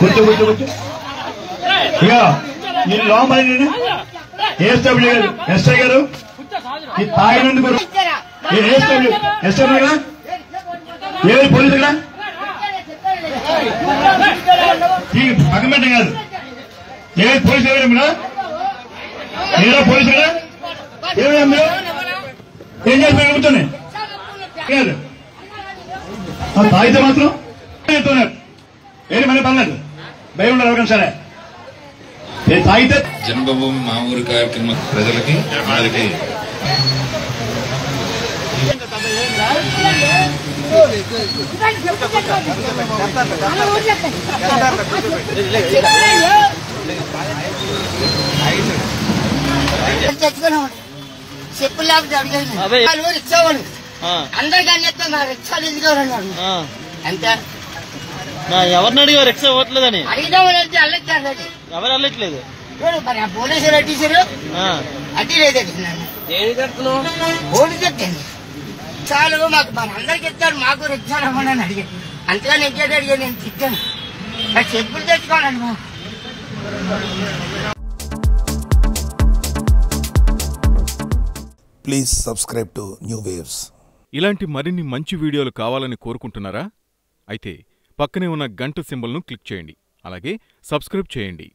కూర్చో కూర్చో కూర్చో. ఇక ఈ లోపల ఏఎస్డబ్ల్యూ గారు ఎస్ఐ గారు ఈ తాగినందుకు ఎస్డబ్ల్యూ కదా ఏది పోలీసు కదా పక్కన పెట్టం కాదు ఏది పోలీసు ఎవరు మీరు ఏదో పోలీసు కదా ఏమయ్యా మీరు ఏం చేస్తున్నారు కూర్చోండి తాగితే మాత్రం ఏది మళ్ళీ పర్లేదు భయం ఉండదు ఎవరికైనా సరే తాగితే. జన్మభూమి మా ఊరి కార్యక్రమం ప్రజలకి వాళ్ళకి చెప్పులు లేకపోతే అడిగాను రిక్షావాడు అందరికీ అన్నిస్తాం నా రిక్షాలు ఎందుకు అంతే. ఎవరిని అడిగారు రిక్షా ఇవ్వట్లేదని అడిగినామని అల్లెట్టారు ఎవరు వెళ్ళట్లేదు మరి ఆ పోలీసులు అడ్డీసారు అడ్డీ లేదు పోలీసు ఎట్టండి చాలు మాకు మరి అందరికి ఇస్తాడు మాకు రిక్షాలు ఇవ్వండి అడిగాను అంతగా నెగ్గాడు అడిగాను నేను తిట్టాను మరి చెప్పులు తెచ్చుకోవాలండి మా please subscribe to new waves. ఇలాంటి మరిన్ని మంచి వీడియోలు కావాలని కోరుకుంటున్నారా? అయితే పక్కనే ఉన్న గంట సింబల్ను క్లిక్ చేయండి. అలాగే సబ్స్క్రైబ్ చేయండి.